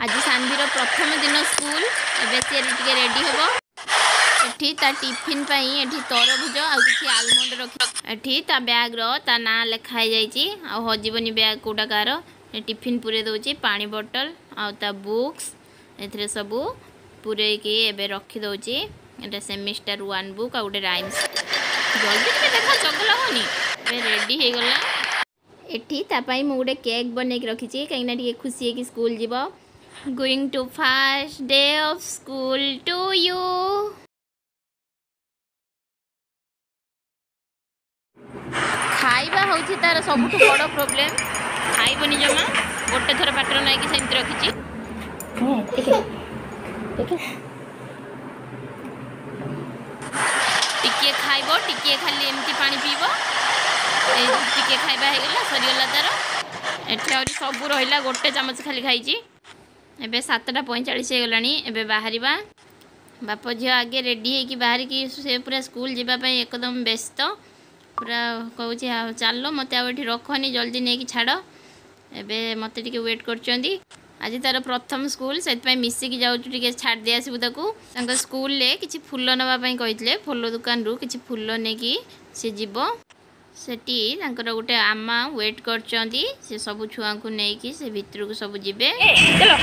आज सान्वीर प्रथम दिन स्कूल एबे से टिके रेडी होबो एठी ता टिफिन पई एठी तरबुज आ किछि आलमंड रखि एठी ता बैग रो ता ना लिखाई जाईची आ हो जीवनी बैग कोडा कार टिफिन पूरे दोची पानी बोतल आ ता बुक्स एथरे सब पूरे के एबे रखि दोची एटा सेमेस्टर 1 बुक आ उडे राइम्स जल्दी के देखा चगला होनी ए रेडी हे गला एठी ता पई मु उडे केक बने के रखि छी कहिना टिके खुशी है कि स्कूल जीवो going to first day of school to you खाइबा होची तार सबुठ बड़ प्रॉब्लम खाइबनी जमा गोटे थर पाटर नै कि सेंत रखि छी टिके खाइबो टिके खाली एमती पानी पीबो ए टिके खाइबा हे गेला सरी गेला तार एठी और सब रहिला गोटे चमच खाली खाई छी एबे 7:45 हे गलानी एबे बाहरिबा बाप झियो आगे रेडी है कि बाहर की से पूरा स्कूल जीवा पई एकदम व्यस्त पूरा कहू चलो मत आठी रखनी जल्दी नहीं कि छाड़ एबे मत टिके वेट करचंदी आज तार प्रथम स्कूल से मिसिकी जाऊँ टे छाड़ दे आसबू ताकू स्कूल ले किछि फूल नवापाई कही फूल दुकान रू किछि फूल नहीं सी जीव सेठी तांकर गोटे आमा वेट करचंदी से सब छुआ को नहीं से भितर को सब जीवे चलो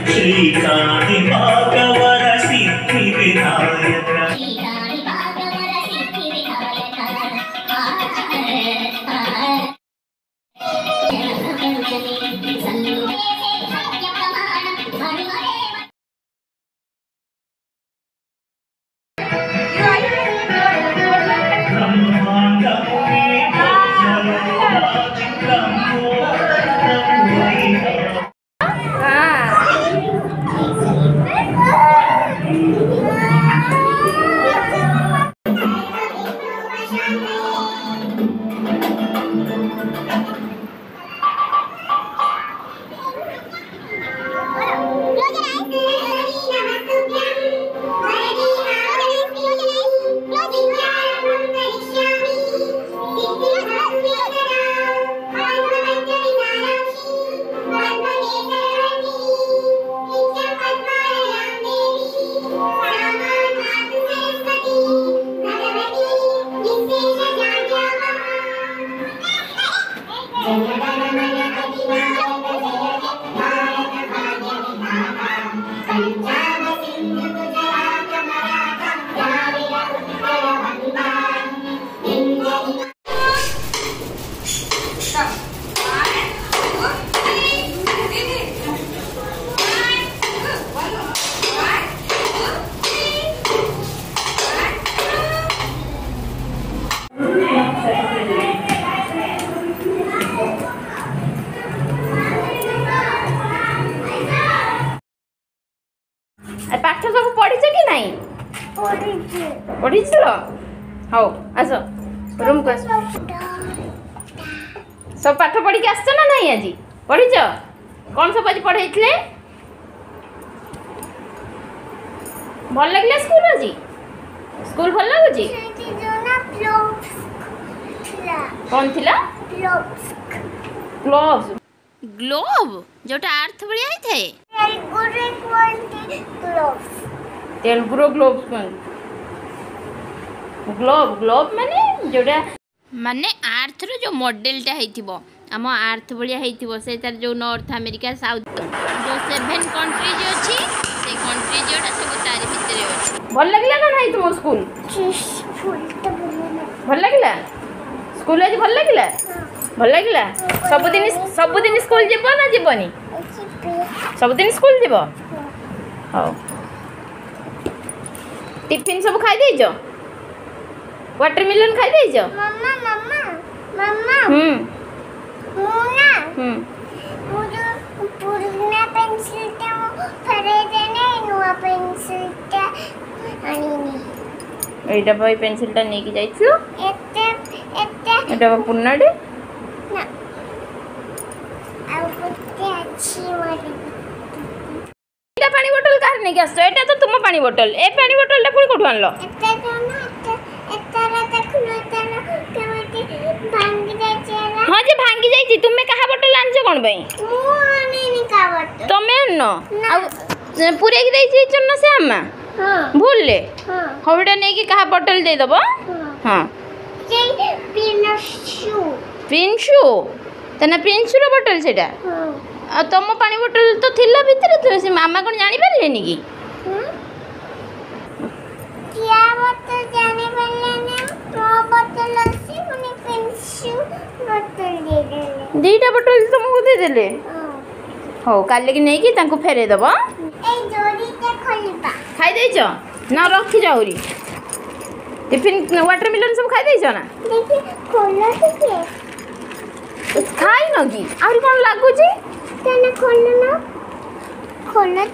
श्रीकांति भागवर सिद्धि विनायक पाठ सब पढ़ी कि नहीं पढ़ी हाँ आस रूम को सब पाठ पढ़ी के आस ना नहीं आज पढ़ी कौन सब आज पढ़े भल लगे स्कूल आज स्कूल भल लगुच कौन थिला ग्लोव्स ग्लोव जोटा अर्थ बढ़िया ही थे तेलुगुरो ग्लोव्स ग्लोव ग्लोव माने जोटा माने अर्थ रो जो मॉडलटा हेतिबो आम अर्थ बढ़िया हेतिबो से तार जो नॉर्थ अमेरिका साउथ जो 7 कंट्रीज अछि से कंट्री जोटा सब तारी भितरे अछि भल लागला ना नहीं तुम स्कूल भल लागला स्कूल आज भल लागला भल लागला सब दिन स्कूल जीव ना जीवनी सब दिन स्कूल जीव हाँ टिफिन सब खाई देइजो वाटरमेलन खाई देइजो मम्मा मम्मा मम्मा मुना मुझे पुराना पेंसिल टे फेरे देने এইটা ভাই পেন্সিলটা নেকি যাইছো এতে এতে এটা পুনাডে না আর করতে আছি ওরে এটা পানি বোতল কার নেকি আসছো এটা তো তোমার পানি বোতল এই পানি বোতলটা পুনি কোঠু আনলো এটা জানা এটারা দেখুন এটারা কেমতে ভাঙ্গি যাচ্ছে না হ্যাঁ যে ভাঙ্গি যাইছি তুমি কাহা বোতল আনছো কোন ভাই মু আনিনি কাবত তুমি আনো না। আর পুরেকি দেইছি জন্য সে আম্মা হ্যাঁ ভুললে হ্যাঁ হবিটা নেকি কাহা বোতল দেই দেব হ্যাঁ সেই পিনশু প্রিন্সু তানা প্রিন্সুর বোতল সেটা হ্যাঁ আর তোম পানি বোতল তো থিলা ভিতরে তো সে মামা কোন জানি পারলেনি কি কিয়া বোতল জানি বললে না মো বোতল আছে মানে পিনশু বোতল দিয়ে দিলে দুইটা বোতল তোমাকে দিয়ে দেলে হଉ କାଲିକି ନେଇକି ତାଙ୍କୁ ଫେରେଇ ଦେବ এই জড়িতে খলিবা ଖାଇ ଦେଇଛ ନା ରଖିଛ ଆହୁରି ଟିଫିନ୍ ୱାଟରମିଲନ୍ ସବୁ ଖାଇ ଦେଇଛ ନା দেখি খোলো থেকে ଖାଇନ କି ଆହୁରି କ'ଣ ଲାଗୁଛି কেন খোলো না খোলো